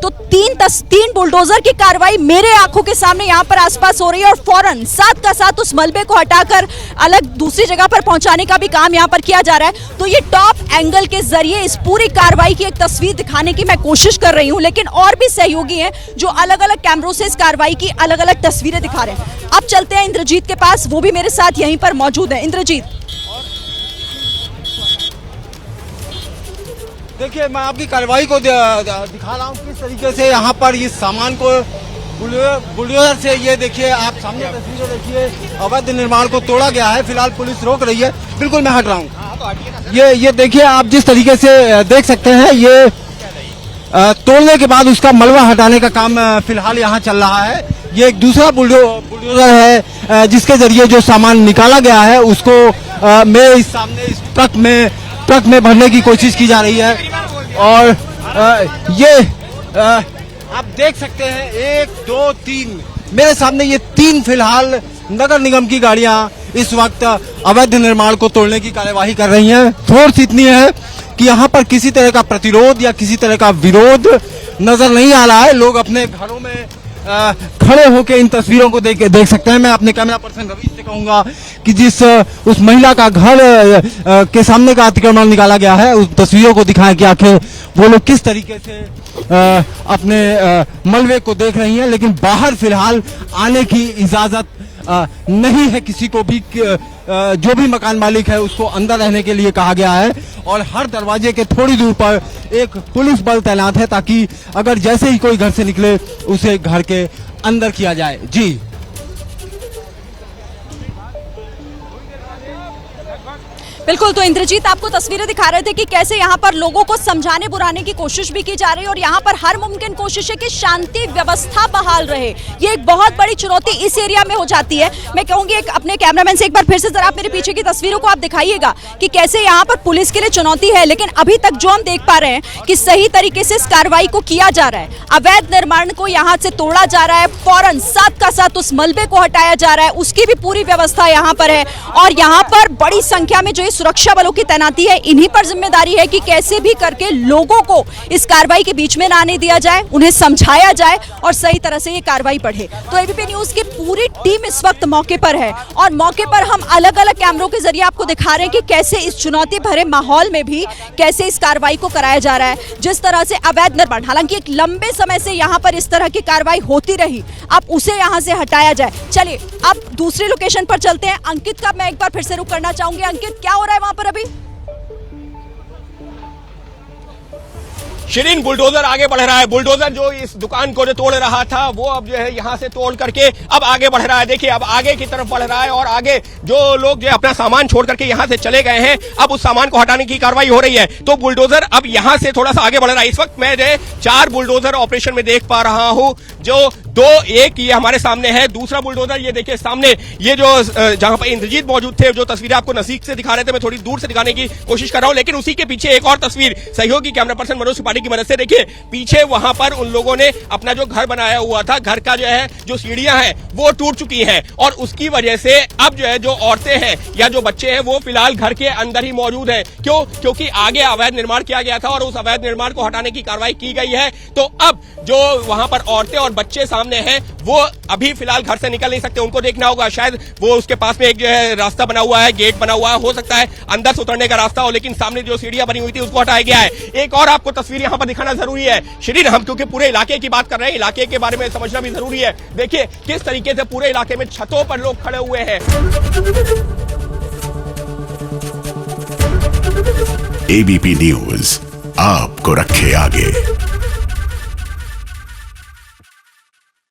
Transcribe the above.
तो तीन बुलडोजर की कार्रवाई मेरे आंखों के सामने यहाँ पर आसपास हो रही है और फौरन साथ का साथ उस मलबे को हटाकर अलग दूसरी जगह पर पहुंचाने का भी काम यहाँ पर किया जा रहा है। तो ये टॉप एंगल के जरिए इस पूरी कार्रवाई की एक तस्वीर दिखाने की मैं कोशिश कर रही हूँ, लेकिन और भी सहयोगी हैं जो अलग अलग कैमरों से इस कार्रवाई की अलग अलग तस्वीरें दिखा रहे हैं। अब चलते हैं इंद्रजीत के पास, वो भी मेरे साथ यहीं पर मौजूद है। इंद्रजीत, देखिए मैं आपकी कार्रवाई को दिखा रहा हूँ किस तरीके से यहाँ पर इस सामान को बुलडोजर से, ये देखिए आप सामने तस्वीरें देखिए, अवैध निर्माण को तोड़ा गया है। फिलहाल पुलिस रोक रही है। बिल्कुल मैं हट रहा हूँ। ये देखिए आप जिस तरीके से देख सकते हैं, ये तोड़ने के बाद उसका मलबा हटाने का काम फिलहाल यहाँ चल रहा है। ये एक दूसरा बुलडोजर है जिसके जरिए जो सामान निकाला गया है उसको मेरे सामने इस ट्रक में भरने की कोशिश की जा रही है। और ये आप देख सकते हैं 1 2 3 मेरे सामने ये 3 फिलहाल नगर निगम की गाड़ियां इस वक्त अवैध निर्माण को तोड़ने की कार्यवाही कर रही हैं। फोर्स इतनी है कि यहाँ पर किसी तरह का प्रतिरोध या किसी तरह का विरोध नजर नहीं आ रहा है। लोग अपने घरों में खड़े होकर इन तस्वीरों को देख सकते हैं। मैं अपने कैमरा पर्सन रवि से कहूंगा कि जिस उस महिला का घर के सामने का अतिक्रमण निकाला गया है, उस तस्वीरों को दिखाएं कि आखिर वो लोग किस तरीके से अपने मलबे को देख रही हैं। लेकिन बाहर फिलहाल आने की इजाजत नहीं है किसी को भी। जो भी मकान मालिक है उसको अंदर रहने के लिए कहा गया है और हर दरवाजे के थोड़ी दूर पर एक पुलिस बल तैनात है ताकि अगर जैसे ही कोई घर से निकले उसे घर के अंदर किया जाए। जी बिल्कुल। तो इंद्रजीत आपको तस्वीरें दिखा रहे थे कि कैसे यहाँ पर लोगों को समझाने बुराने की कोशिश भी की जा रही है और यहाँ पर हर मुमकिन कोशिश है कि शांति व्यवस्था बहाल रहे। ये एक बहुत बड़ी चुनौती इस एरिया में हो जाती है। मैं कहूंगी अपने कैमरामैन से एक बार फिर से जरा आप मेरे पीछे की तस्वीरों को आप दिखाइएगा कि कैसे यहाँ पर पुलिस के लिए चुनौती है, लेकिन अभी तक जो हम देख पा रहे हैं कि सही तरीके से इस कार्रवाई को किया जा रहा है। अवैध निर्माण को यहाँ से तोड़ा जा रहा है, फौरन साथ का साथ उस मलबे को हटाया जा रहा है, उसकी भी पूरी व्यवस्था यहाँ पर है। और यहाँ पर बड़ी संख्या में जो सुरक्षा बलों की तैनाती है, इन्हीं पर जिम्मेदारी है कि कैसे भी करके लोगों को इस कार्रवाई के बीच में ना आने दिया जाए, उन्हें समझाया जाए और सही तरह से ये कार्रवाई बढ़े। तो एबीपी न्यूज की पूरी टीम इस वक्त मौके पर है और मौके पर हम अलग अलग कैमरों के जरिए आपको दिखा रहे हैं कि कैसे इस चुनौती भरे माहौल में भी कैसे इस कार्रवाई को कराया जा रहा है। जिस तरह से अवैध निर्माण, हालांकि एक लंबे समय से यहाँ पर इस तरह की कार्रवाई होती रही, अब उसे यहाँ से हटाया जाए। चलिए अब दूसरी लोकेशन पर चलते हैं। अंकित का मैं एक बार फिर से रुक करना चाहूंगी। अंकित, क्या हो रहा है वहां पर अभी? शिरीन, बुलडोजर आगे बढ़ रहा है। बुलडोजर जो इस दुकान को जो तोड़ रहा था वो अब जो है यहाँ से तोड़ करके अब आगे बढ़ रहा है। देखिए अब आगे की तरफ बढ़ रहा है और आगे जो लोग जो अपना सामान छोड़ करके यहाँ से चले गए हैं, अब उस सामान को हटाने की कार्रवाई हो रही है। तो बुलडोजर अब यहाँ से थोड़ा सा आगे बढ़ रहा है। इस वक्त मैं जो 4 बुलडोजर ऑपरेशन में देख पा रहा हूँ, जो 2 एक ये हमारे सामने है, दूसरा बुलडोजर ये देखिए सामने, ये जो जहां पर इंद्रजीत मौजूद थे, जो तस्वीरें आपको नजदीक से दिखा रहे थे, मैं थोड़ी दूर से दिखाने की कोशिश कर रहा हूं। लेकिन उसी के पीछे एक और तस्वीर सहयोगी कैमरा पर्सन मनोज त्रिपाठी की मदद से देखिए, पीछे वहां पर उन लोगों ने अपना जो घर बनाया हुआ था, घर का जो है जो सीढ़ियां हैं वो टूट चुकी हैं और उसकी वजह से अब जो है जो औरतें हैं या जो बच्चे हैं वो फिलहाल घर के अंदर ही मौजूद हैं। क्योंकि आगे अवैध निर्माण किया गया था और उस अवैध निर्माण को हटाने की कार्रवाई की गई है। तो अब जो वहां पर औरतें और बच्चे सामने हैं वो अभी फिलहाल घर से निकल नहीं सकते, उनको देखना होगा। शायद वो उसके पास में एक जो है रास्ता बना हुआ है, गेट बना हुआ है, हो सकता है अंदर से उतरने का रास्ता हो, लेकिन सामने जो सीढ़ियां बनी हुई थी उसको हटाया गया है। एक और आपको तस्वीर यहां पर दिखाना जरूरी है श्रीन, हम क्योंकि पूरे इलाके की बात कर रहे हैं, इलाके के बारे में समझना भी जरूरी है। देखिए किस तरीके से पूरे इलाके में छतों पर लोग खड़े हुए हैं। एबीपी न्यूज आपको रखे आगे।